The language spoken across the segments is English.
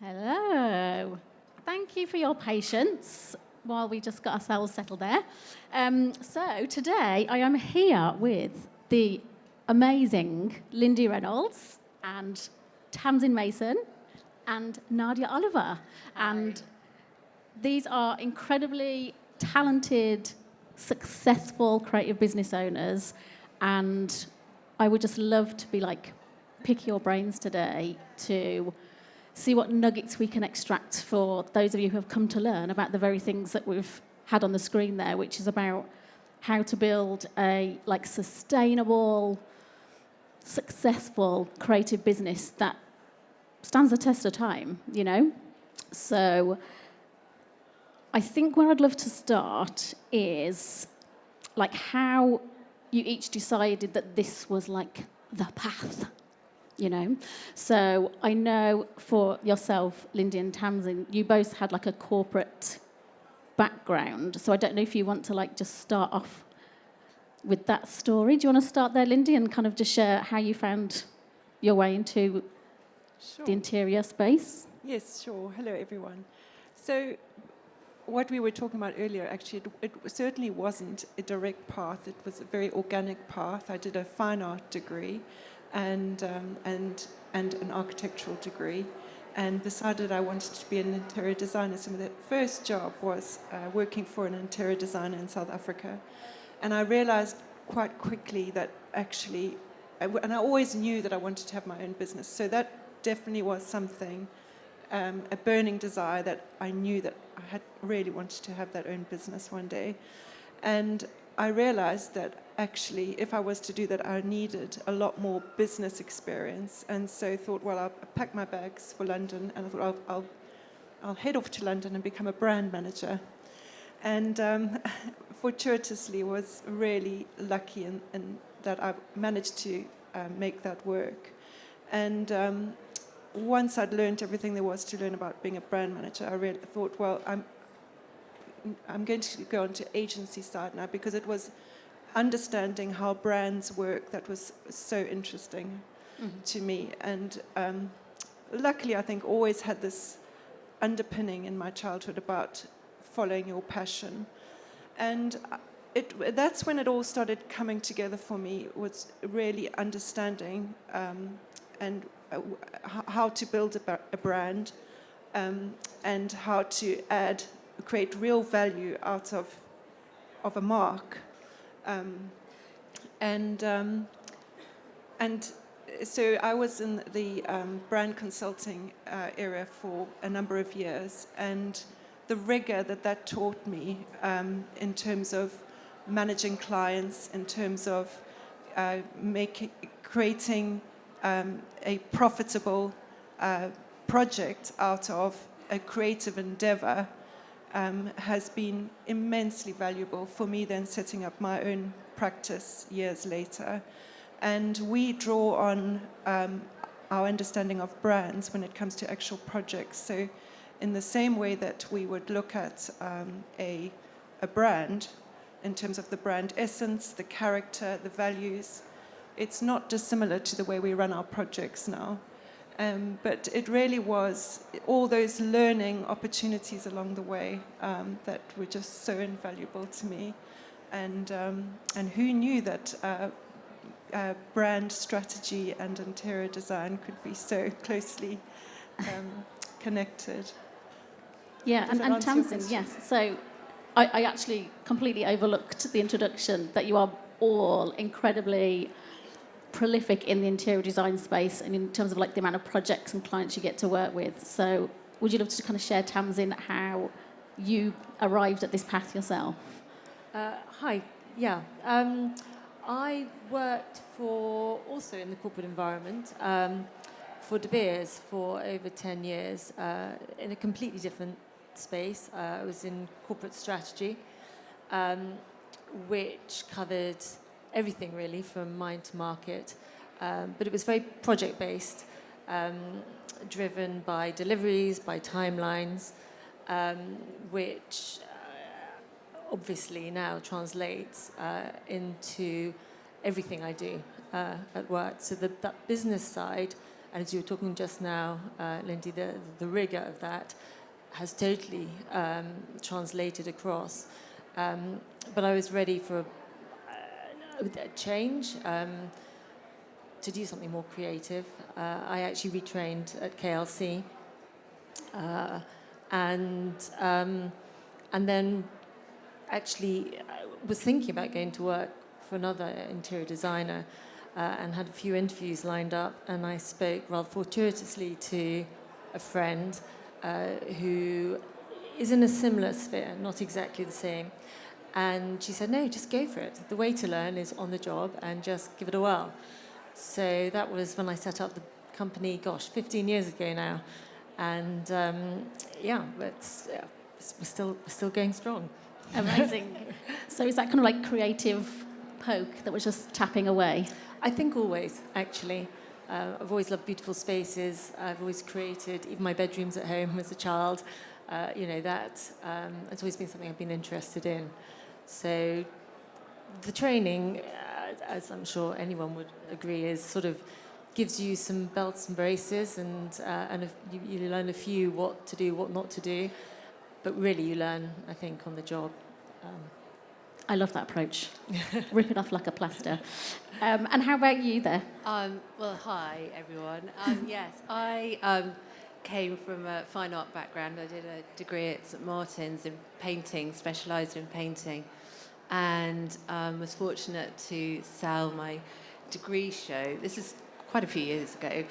Hello. Thank you for your patience while we just got ourselves settled there. So today I am here with the amazing Lindy Reynolds and Tamsin Mason and Nadia Oliver. And these are incredibly talented, successful creative business owners. And I would just love to be pick your brains today to see what nuggets we can extract for those of you who have come to learn about the very things that we've had on the screen there, which is about how to build a sustainable, successful, creative business that stands the test of time, you know? So I think where I'd love to start is how you each decided that this was the path. You know, so I know for yourself, Lindy and Tamsin, you both had a corporate background. So I don't know if you want to just start off with that story. Do you want to start there, Lindy, and kind of just share how you found your way into the interior space? Yes, sure. Hello, everyone. So what we were talking about earlier, actually, it certainly wasn't a direct path. It was a very organic path. I did a fine art degree and an architectural degree, and decided I wanted to be an interior designer. So the first job was working for an interior designer in South Africa, and I realized quite quickly that actually, and I always knew that I wanted to have my own business. So that definitely was something, a burning desire that I knew that I had really wanted to have that own business one day. And I realized that actually, if I was to do that, I needed a lot more business experience. And so I thought, well, I'll pack my bags for London, and I thought I'll head off to London and become a brand manager. And fortuitously, was really lucky in that I managed to make that work. And once I'd learned everything there was to learn about being a brand manager, I really thought, well, I'm going to go on to agency side now, because it was understanding how brands work that was so interesting to me. And luckily, I think, always had this underpinning in my childhood about following your passion. And that's when it all started coming together for me, was really understanding and how to build a brand and how to create real value out of a mark. And so I was in the brand consulting area for a number of years, and the rigor that taught me in terms of managing clients, in terms of creating a profitable project out of a creative endeavor, has been immensely valuable for me then setting up my own practice years later. And we draw on our understanding of brands when it comes to actual projects. So in the same way that we would look at a brand in terms of the brand essence, the character, the values, it's not dissimilar to the way we run our projects now. But it really was all those learning opportunities along the way that were just so invaluable to me. And who knew that brand strategy and interior design could be so closely connected? Yeah, and Tamsin, yes. So I actually completely overlooked the introduction that you are all incredibly prolific in the interior design space, and in terms of the amount of projects and clients you get to work with. So would you love to kind of share, Tamsin, how you arrived at this path yourself? Hi, yeah. I worked also in the corporate environment, for De Beers for over 10 years, in a completely different space. I was in corporate strategy, which covered everything really from mind to market, but it was very project-based, driven by deliveries, by timelines, which obviously now translates into everything I do at work. So that business side And as you were talking just now, Lindy, the rigor of that has totally translated across. But I was ready for a change, to do something more creative. I actually retrained at KLC, and then actually was thinking about going to work for another interior designer, and had a few interviews lined up, and I spoke rather fortuitously to a friend who is in a similar sphere, not exactly the same. And she said, no, just go for it. The way to learn is on the job and just give it a whirl. So that was when I set up the company, 15 years ago now. And we're still going strong. Amazing. So is that kind of like creative poke that was just tapping away? I think always, actually. I've always loved beautiful spaces. I've always created, even my bedrooms at home as a child. It's always been something I've been interested in. So the training, as I'm sure anyone would agree, is sort of gives you some belts and braces, and you learn a few what to do, what not to do. But really you learn, I think, on the job. I love that approach. Rip it off like a plaster. And how about you there? Well, hi, everyone. Yes, I came from a fine art background. I did a degree at St Martin's in painting, specialised in painting, and was fortunate to sell my degree show. This is quite a few years ago,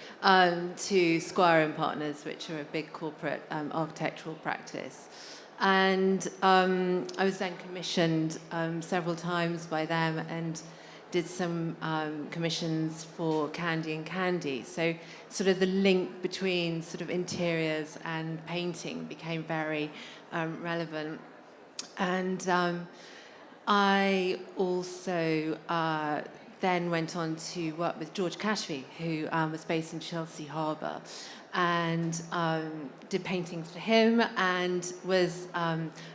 to Squire and Partners, which are a big corporate architectural practice. And I was then commissioned several times by them and did some commissions for Candy and Candy. So sort of the link between sort of interiors and painting became very relevant. And I also then went on to work with George Cashby, who was based in Chelsea Harbour, and did paintings for him, and was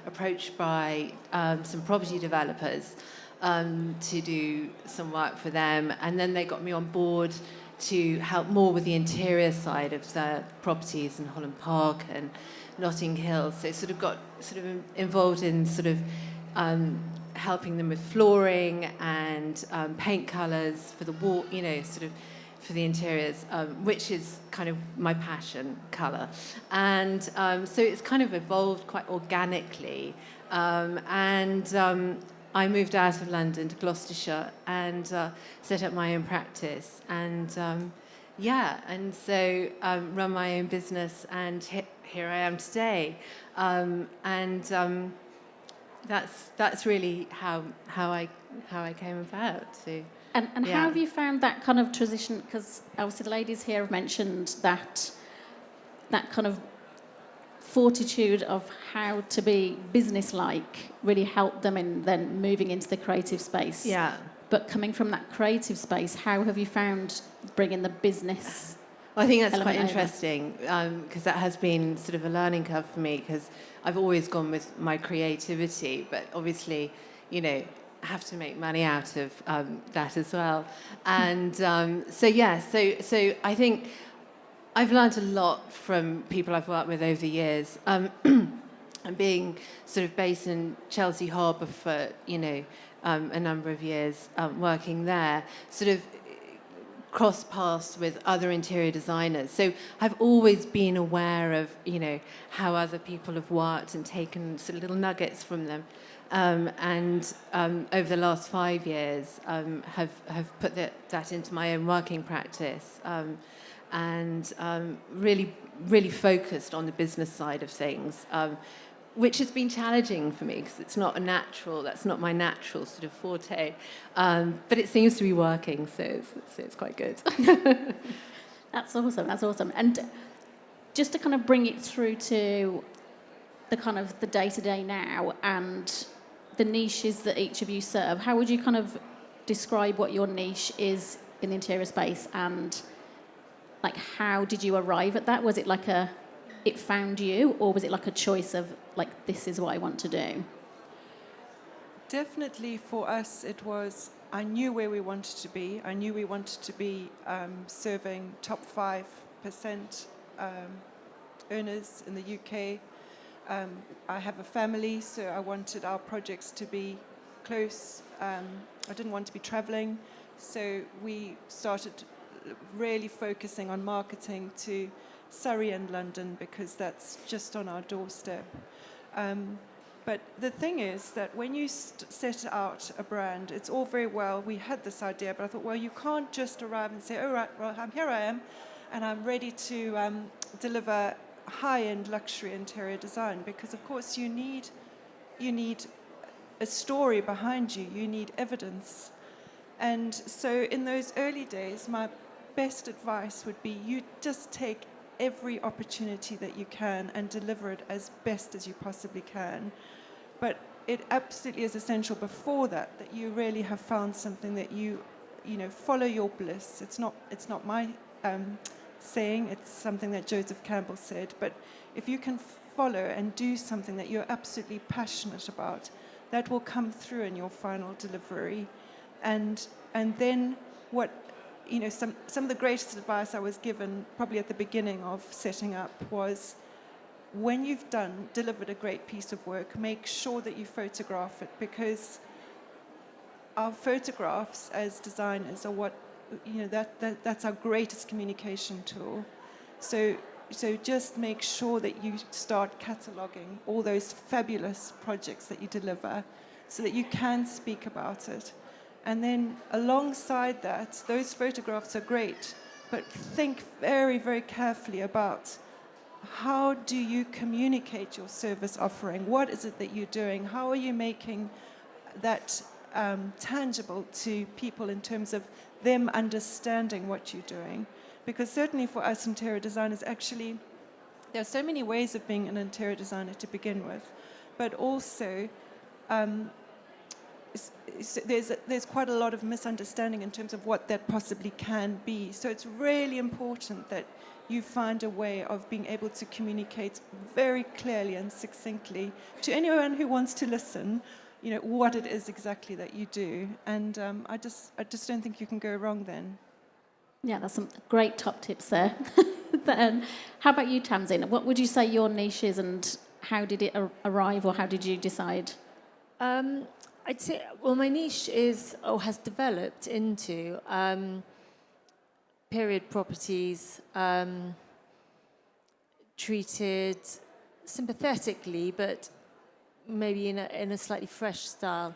approached by some property developers to do some work for them. And then they got me on board to help more with the interior side of the properties in Holland Park and Notting Hill. So sort of got involved in sort of helping them with flooring and paint colours for the wall, sort of for the interiors, which is kind of my passion, colour. And so it's kind of evolved quite organically. I moved out of London to Gloucestershire and set up my own practice. And so run my own business, and here I am today. That's really how I came about. So, and how have you found that kind of transition? Because obviously the ladies here have mentioned that kind of fortitude of how to be business-like really helped them in then moving into the creative space. Yeah. But coming from that creative space, how have you found bringing the business? Well, I think that's quite element interesting, because that has been sort of a learning curve for me, because I've always gone with my creativity, but obviously, have to make money out of that as well. And so I think I've learned a lot from people I've worked with over the years. And being sort of based in Chelsea Harbour for, a number of years, working there, sort of cross paths with other interior designers. So I've always been aware of, how other people have worked and taken sort of little nuggets from them. And over the last 5 years, have put that into my own working practice. And really, really focused on the business side of things, which has been challenging for me because that's not my natural sort of forte. But it seems to be working, so it's quite good. That's awesome. And just to kind of bring it through to the kind of the day-to-day now and the niches that each of you serve, how would you kind of describe what your niche is in the interior space, and like how did you arrive at that? Was it like it found you, or was it like a choice of like, this is what I want to do? Definitely for us, it was I knew where we wanted to be. I knew we wanted to be serving top 5% earners in the UK. I have a family, so I wanted our projects to be close. I didn't want to be traveling, so we started really focusing on marketing to Surrey and London because that's just on our doorstep. But the thing is that when you set out a brand, it's all very well, we had this idea, but I thought, well, you can't just arrive and say, all right, well, here I am, and I'm ready to deliver high-end luxury interior design, because of course you need a story behind you, you need evidence. And so in those early days, my best advice would be you just take every opportunity that you can and deliver it as best as you possibly can. But it absolutely is essential before that you really have found something that you follow your bliss. It's not my saying, it's something that Joseph Campbell said. But if you can follow and do something that you're absolutely passionate about, that will come through in your final delivery. And then what, some of the greatest advice I was given probably at the beginning of setting up was, when you've delivered a great piece of work, make sure that you photograph it, because our photographs as designers are what, that's our greatest communication tool. So just make sure that you start cataloguing all those fabulous projects that you deliver so that you can speak about it. And then alongside that, those photographs are great, but think very, very carefully about how do you communicate your service offering? What is it that you're doing? How are you making that tangible to people in terms of them understanding what you're doing? Because certainly for us interior designers, actually, there are so many ways of being an interior designer to begin with, but also there's quite a lot of misunderstanding in terms of what that possibly can be. So it's really important that you find a way of being able to communicate very clearly and succinctly to anyone who wants to listen, what it is exactly that you do. And I just don't think you can go wrong then. Yeah, that's some great top tips there. How about you, Tamsin? What would you say your niche is, and how did it arrive, or how did you decide? I'd say, well, my niche has developed into period properties, treated sympathetically, but maybe in a slightly fresh style.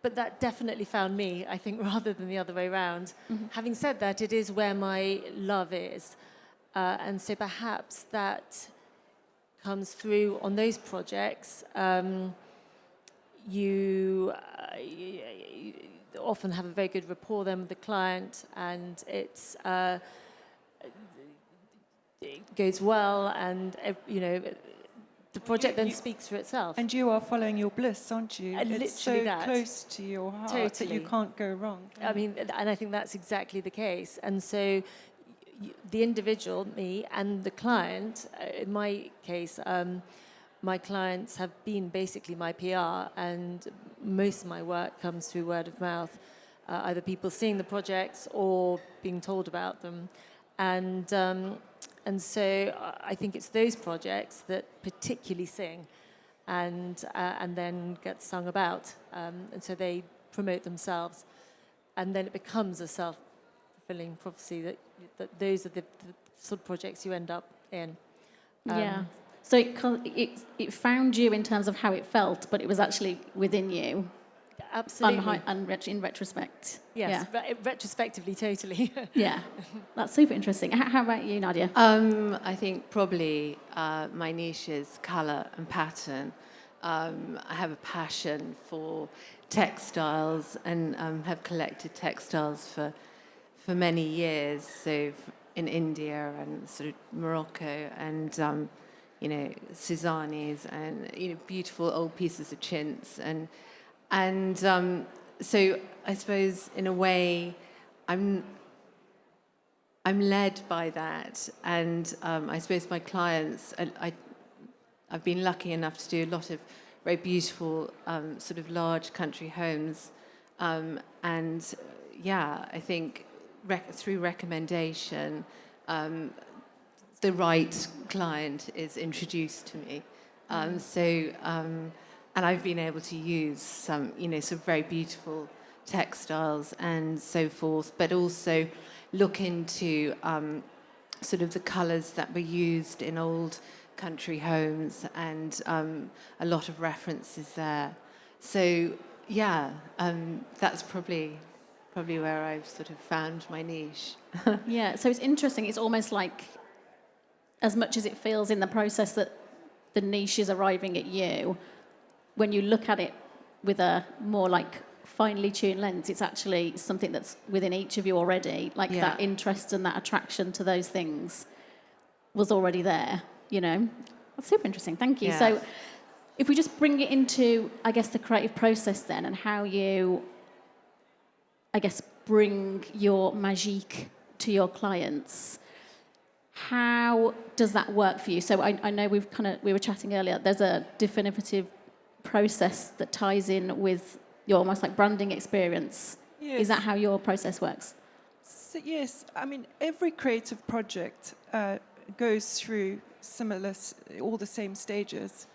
But that definitely found me, I think, rather than the other way around. Mm-hmm. Having said that, it is where my love is. And so perhaps that comes through on those projects. You often have a very good rapport then with the client, and it goes well, and the project then speaks for itself. And you are following your bliss, aren't you? And it's literally so that. Close to your heart that you can't go wrong. I mean, and I think that's exactly the case. And so the individual, me, and the client, in my case, my clients have been basically my PR, and most of my work comes through word of mouth, either people seeing the projects or being told about them. And so I think it's those projects that particularly sing and then get sung about. And so they promote themselves. And then it becomes a self-fulfilling prophecy that those are the sort of projects you end up in. Yeah. So it found you in terms of how it felt, but it was actually within you. Absolutely. In retrospect. Yes, yeah. Retrospectively, totally. Yeah, that's super interesting. How about you, Nadia? I think probably my niche is colour and pattern. I have a passion for textiles and have collected textiles for many years. So in India and sort of Morocco and Suzanis and beautiful old pieces of chintz and so I suppose in a way I'm led by that, and I suppose my clients, I've been lucky enough to do a lot of very beautiful sort of large country homes And yeah, I think through recommendation, the right client is introduced to me. And I've been able to use some very beautiful textiles and so forth, but also look into sort of the colours that were used in old country homes, and a lot of references there. So yeah, that's probably where I've sort of found my niche. Yeah, so it's interesting. It's almost like, as much as it feels in the process that the niche is arriving at you, when you look at it with a more like finely tuned lens, it's actually something that's within each of you already. Like that interest and that attraction to those things was already there, you know? That's super interesting. Thank you. Yeah. So if we just bring it into, I guess, the creative process then, and how you, I guess, bring your magique to your clients, how does that work for you? So I know we were chatting earlier, there's a definitive process that ties in with your almost like branding experience. Yes. Is that how your process works? So, yes, I mean, every creative project goes through all the same stages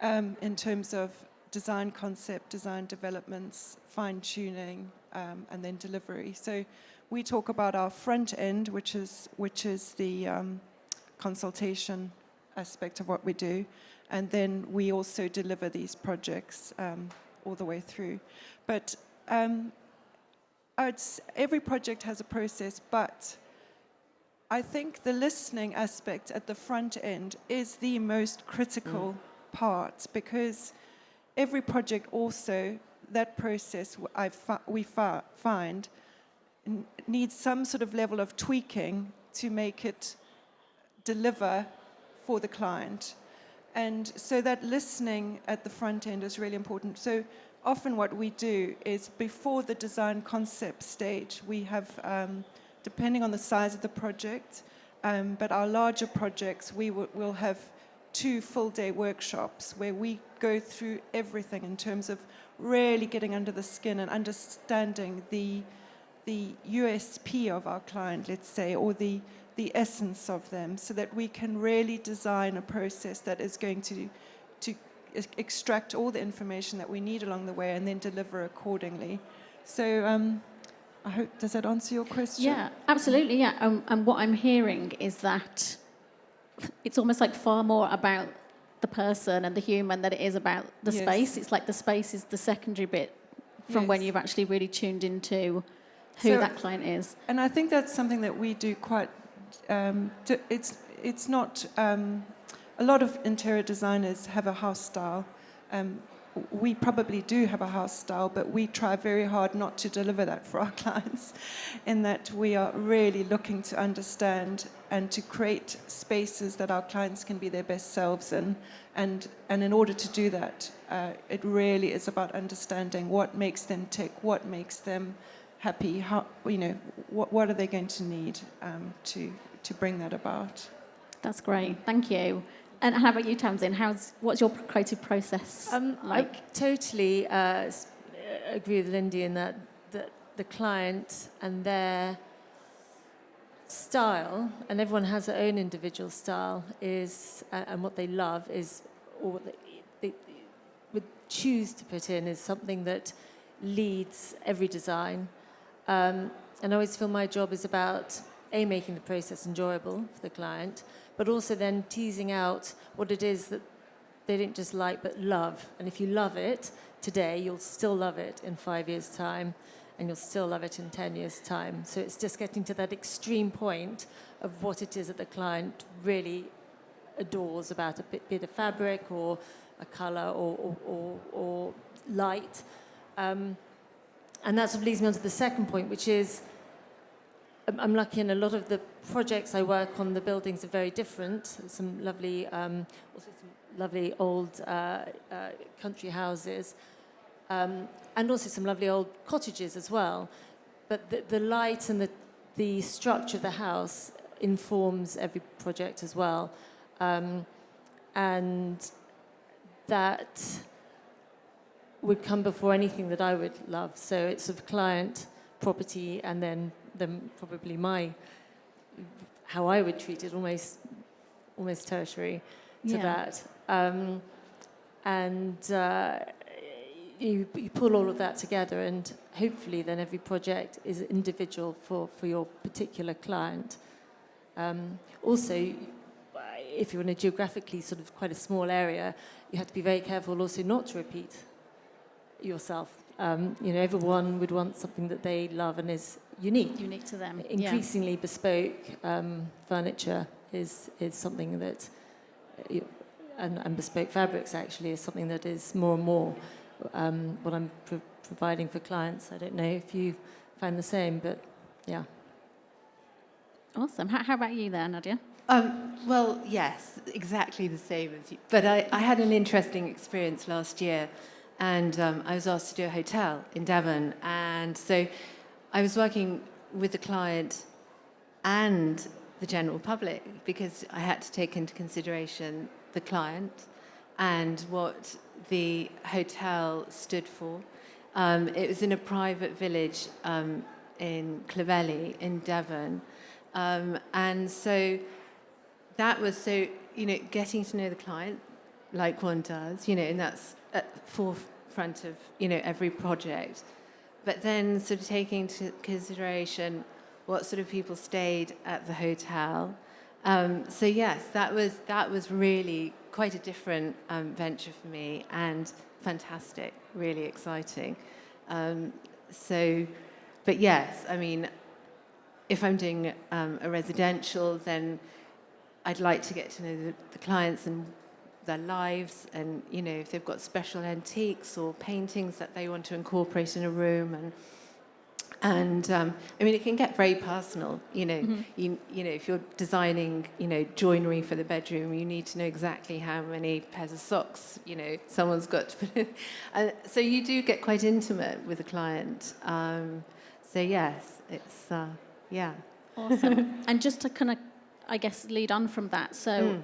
in terms of design concept, design developments, fine-tuning, and then delivery. So we talk about our front end, which is the consultation aspect of what we do, and then we also deliver these projects all the way through. But every project has a process, but I think the listening aspect at the front end is the most critical part, because every project also, that process we find needs some sort of level of tweaking to make it deliver for the client. And so that listening at the front end is really important. So often what we do is, before the design concept stage, we have, depending on the size of the project, but our larger projects, we'll have 2 full-day workshops where we go through everything in terms of really getting under the skin and understanding the USP of our client, let's say, or the essence of them, so that we can really design a process that is going to extract all the information that we need along the way and then deliver accordingly. So I hope, does that answer your question? Yeah, absolutely, yeah. And what I'm hearing is that it's almost like far more about the person and the human than it is about the Yes. space. It's like the space is the secondary bit from when Yes. you've actually really tuned into who that client is. And I think that's something that we do quite. It's not. A lot of interior designers have a house style. We probably do have a house style, but we try very hard not to deliver that for our clients, in that we are really looking to understand and to create spaces that our clients can be their best selves in. And in order to do that, it really is about understanding what makes them tick, what makes them happy, how, what are they going to need to bring that about. That's great, thank you. And how about you, Tamsin? What's your creative process like? I totally agree with Lindy in that the client and their style, and everyone has their own individual style, and what they love is, or what they would choose to put in, is something that leads every design. And I always feel my job is about making the process enjoyable for the client, but also then teasing out what it is that they don't just like but love. And if you love it today, you'll still love it in 5 years' time, and you'll still love it in 10 years' time. So it's just getting to that extreme point of what it is that the client really adores about a bit of fabric or a colour or light. And that sort of leads me on to the second point, which is I'm lucky, and a lot of the projects I work on, the buildings are very different. Some lovely, also some lovely old country houses, and also some lovely old cottages as well. But the light and the structure of the house informs every project as well, and that would come before anything that I would love. So it's sort of client, property, and then probably how I would treat it, almost tertiary to that. You pull all of that together, and hopefully then every project is individual for your particular client. Also, if you're in a geographically sort of quite a small area, you have to be very careful also not to repeat yourself. Everyone would want something that they love and is unique. Unique to them. Increasingly bespoke furniture is something that, and bespoke fabrics actually is something that is more and more what I'm providing for clients. I don't know if you find the same, but yeah. Awesome. How about you there, Nadia? Well, yes, exactly the same as you. But I had an interesting experience last year, and I was asked to do a hotel in Devon. And so I was working with the client and the general public because I had to take into consideration the client and what the hotel stood for. It was in a private village in Clovelly in Devon. And so that was getting to know the client like one does, and that's at the forefront of, every project. But then sort of taking into consideration what sort of people stayed at the hotel. So yes, that was really quite a different venture for me and fantastic, really exciting. But yes, I mean, if I'm doing a residential, then I'd like to get to know the clients and their lives, and if they've got special antiques or paintings that they want to incorporate in a room, and I mean, it can get very personal. If you're designing, joinery for the bedroom, you need to know exactly how many pairs of socks, someone's got to put in. And so you do get quite intimate with the client. So yes, it's yeah. Awesome. And just to kind of, I guess, lead on from that. So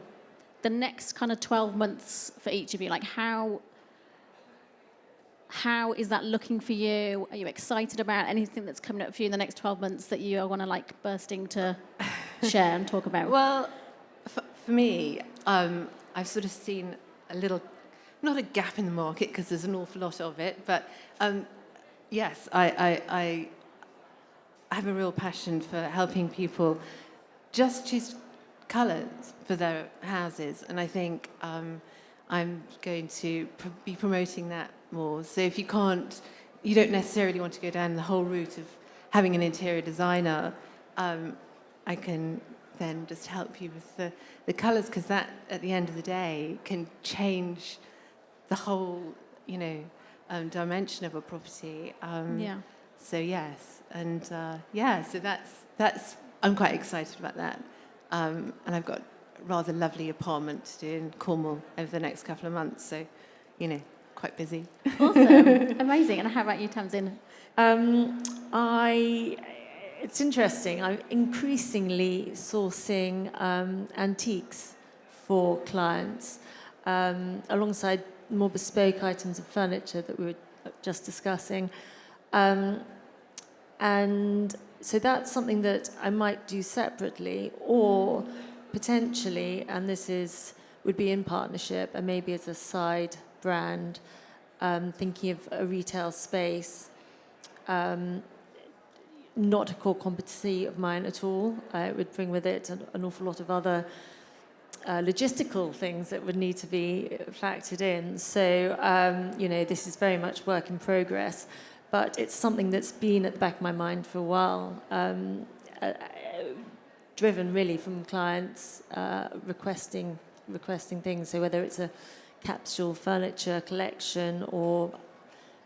the next kind of 12 months for each of you, like how is that looking for you? Are you excited about anything that's coming up for you in the next 12 months that you want to like bursting to share and talk about? Well, for me, I've sort of seen a little, not a gap in the market because there's an awful lot of it, but yes, I have a real passion for helping people just choose colours for their houses, and I think I'm going to be promoting that more. So if you don't necessarily want to go down the whole route of having an interior designer, I can then just help you with the colours, because that, at the end of the day, can change the whole, dimension of a property. So yes, and so that's I'm quite excited about that, and I've got a rather lovely apartment to do in Cornwall over the next couple of months. So, quite busy. Awesome, amazing. And how about you, Tamsin? It's interesting. I'm increasingly sourcing antiques for clients alongside more bespoke items of furniture that we were just discussing. And so that's something that I might do separately, or potentially, and would be in partnership and maybe as a side brand, thinking of a retail space, not a core competency of mine at all. It would bring with it an awful lot of other logistical things that would need to be factored in. So, this is very much work in progress, but it's something that's been at the back of my mind for a while, driven really from clients requesting things. So whether it's a capsule furniture collection or,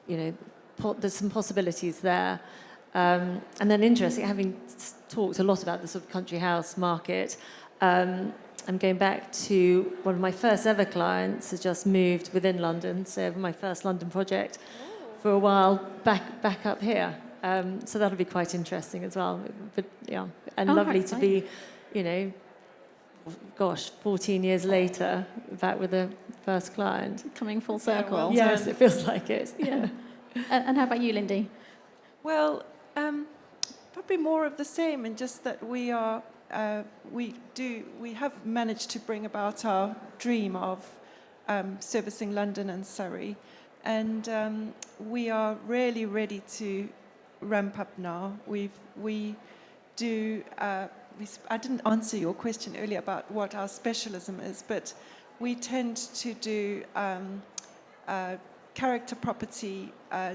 there's some possibilities there. And then interesting, having talked a lot about the sort of country house market, I'm going back to one of my first ever clients has just moved within London, so my first London project for a while back up here. So that'll be quite interesting as well. But yeah, and lovely to be, 14 years later, back with a first client. Coming full circle. well Yes, done. it feels like it. Yeah. And how about you, Lindy? Well, probably more of the same, and just that we have managed to bring about our dream of servicing London and Surrey, and we are really ready to ramp up now. I didn't answer your question earlier about what our specialism is, but we tend to do character property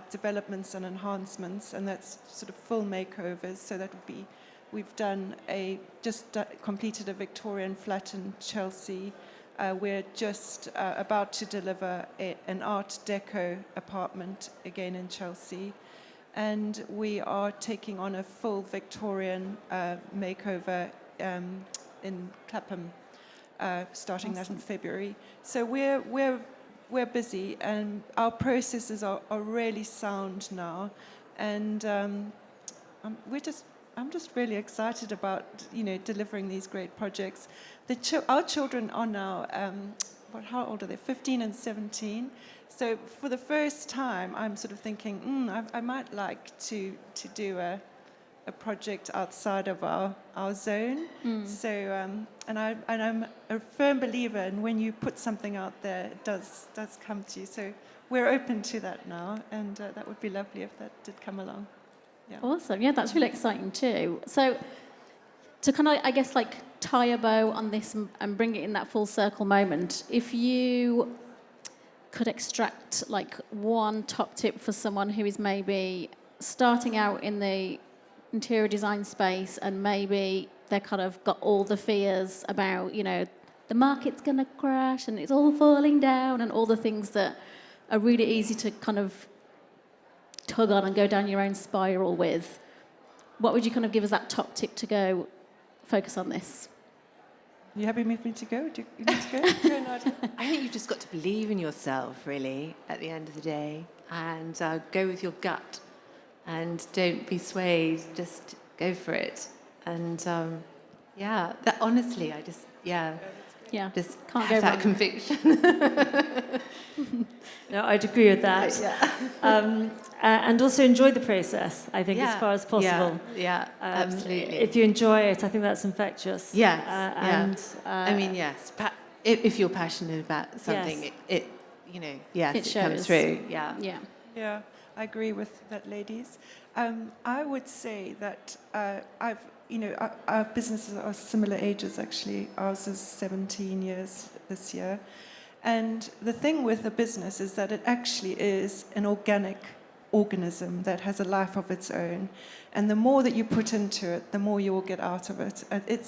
developments and enhancements, and that's sort of full makeovers. So that would be, we've completed a Victorian flat in Chelsea. We're just about to deliver an Art Deco apartment again in Chelsea. And we are taking on a full Victorian makeover in Clapham, starting that in February. So we're busy, and our processes are really sound now, and I'm just really excited about delivering these great projects. Our children are now how old are they? 15 and 17. So for the first time, I'm sort of thinking, I might like to do a project outside of our zone. So and I'm a firm believer in when you put something out there, it does come to you. So we're open to that now, and that would be lovely if that did come along. Yeah. Awesome. Yeah, that's really exciting too. So to kind of, I guess, like tie a bow on this and bring it in that full circle moment, if you could extract like one top tip for someone who is maybe starting out in the interior design space, and maybe they kind of got all the fears about, the market's going to crash and it's all falling down and all the things that are really easy to kind of tug on and go down your own spiral with, what would you kind of give as that top tip to go focus on this? You happy with me to go? Do you need to go? Go, Nadia. I think you've just got to believe in yourself, really, at the end of the day, and go with your gut, and don't be swayed. Just go for it. And that honestly, just Yeah, just can't have go that wrong. conviction. No, I'd agree with that. And also enjoy the process, I think, as far as possible. Yeah, absolutely. If you enjoy it, I think that's infectious. Yes, And I mean, yes. If you're passionate about something, Yes. it shows. comes through. Yeah. Yeah. Yeah, I agree with that, ladies. I would say that our businesses are similar ages, actually. Ours is 17 years this year. And the thing with a business is that it actually is an organic organism that has a life of its own. And the more that you put into it, the more you will get out of it. And it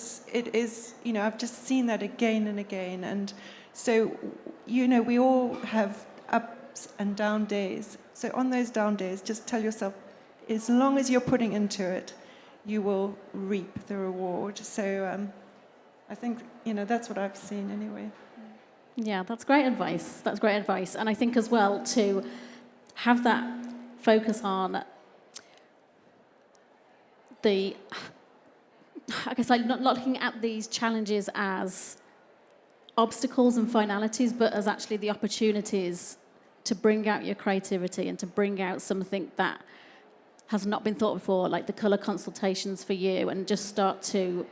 is, I've just seen that again and again. And so, we all have ups and down days. So on those down days, just tell yourself, as long as you're putting into it, you will reap the reward. So I think, that's what I've seen anyway. Yeah, that's great advice. That's great advice. And I think as well to have that focus on I guess like not looking at these challenges as obstacles and finalities, but as actually the opportunities to bring out your creativity and to bring out something that has not been thought before, like the colour consultations for you, and just start to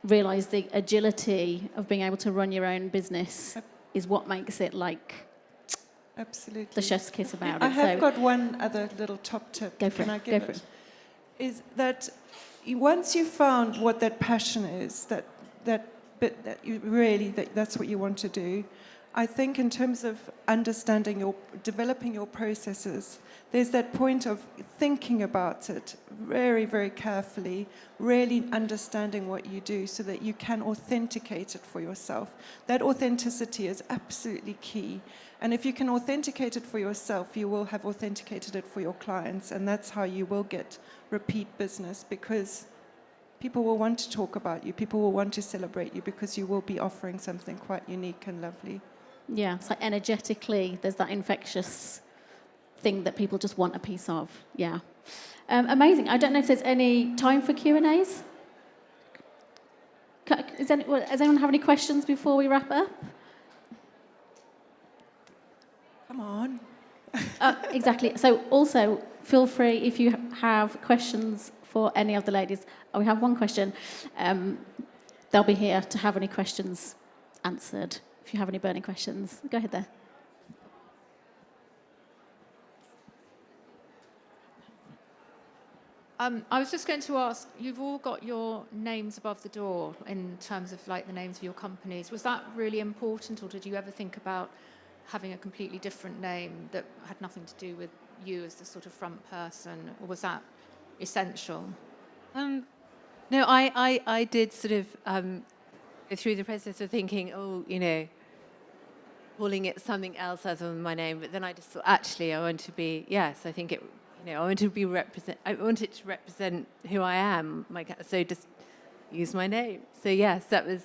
realise the agility of being able to run your own business is what makes it like Absolutely. the chef's kiss about it. I have So got one other little top tip. Go for Can it. I give Go for it. Is that once you've found what that passion is, that's what you want to do, I think in terms of developing your processes, there's that point of thinking about it very, very carefully, really understanding what you do so that you can authenticate it for yourself. That authenticity is absolutely key. And if you can authenticate it for yourself, you will have authenticated it for your clients, and that's how you will get repeat business, because people will want to talk about you, people will want to celebrate you, because you will be offering something quite unique and lovely. yeah, it's like energetically, there's that infectious thing that people just want a piece of. Yeah. Amazing. I don't know if there's any time for Q&As. Does anyone have any questions before we wrap up? Exactly. So also feel free if you have questions for any of the ladies. Oh, we have one question. They'll be here to have any questions answered. If you have any burning questions, go ahead there. I was just going to ask, you've all got your names above the door in terms of like the names of your companies. Was that really important, or did you ever think about having a completely different name that had nothing to do with you as the sort of front person, or was that essential? No, I did sort of go through the process of thinking, calling it something else other than my name. But then I just thought, actually, I want to be, yes, I think it, I want to be I want it to represent who I am. So just use my name. So yes, that was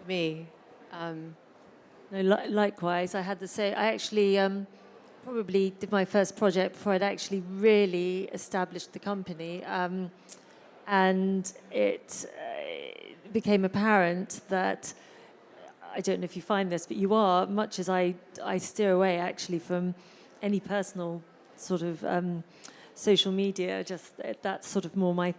me. No, likewise, I had to say, I actually probably did my first project before I'd actually really established the company. And it became apparent that, I don't know if you find this, but you are, much as I steer away actually from any personal sort of social media, just that's sort of more my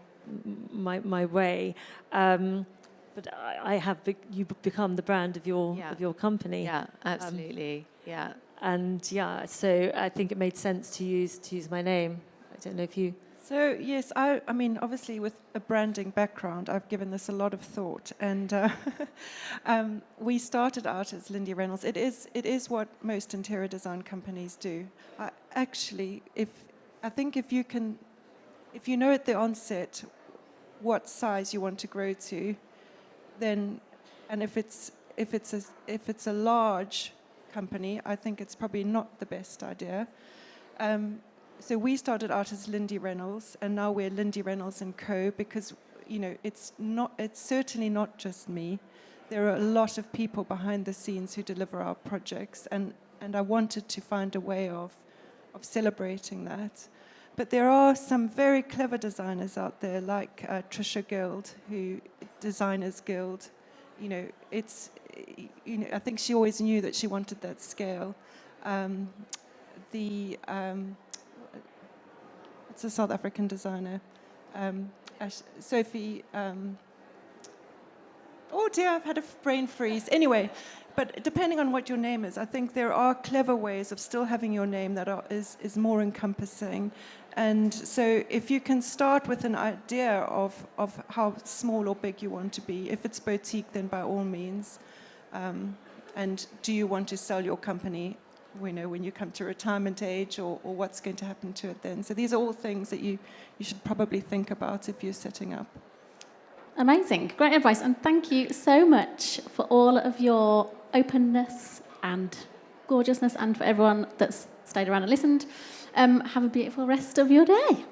way. But I have you become the brand of your company. Yeah, absolutely. Yeah. And yeah, so I think it made sense to use my name. I don't know if you. So yes, I mean, obviously with a branding background, I've given this a lot of thought, and we started out as Lindy Reynolds. It is what most interior design companies do. Actually, I think if you know at the onset what size you want to grow to, then, and if it's a large company, I think it's probably not the best idea. So we started out as Lindy Reynolds, and now we're Lindy Reynolds & Co. because, it's certainly not just me. There are a lot of people behind the scenes who deliver our projects, and I wanted to find a way of celebrating that. But there are some very clever designers out there, like Trisha Guild, who Designers Guild. I think she always knew that she wanted that scale. It's a South African designer, Sophie. Oh dear, I've had a brain freeze. Anyway, but depending on what your name is, I think there are clever ways of still having your name that is more encompassing. And so if you can start with an idea of how small or big you want to be, if it's boutique, then by all means. And do you want to sell your company, when you come to retirement age, or what's going to happen to it then? So these are all things that you should probably think about if you're setting up. Amazing. Great advice. And thank you so much for all of your openness and gorgeousness, and for everyone that's stayed around and listened. Have a beautiful rest of your day.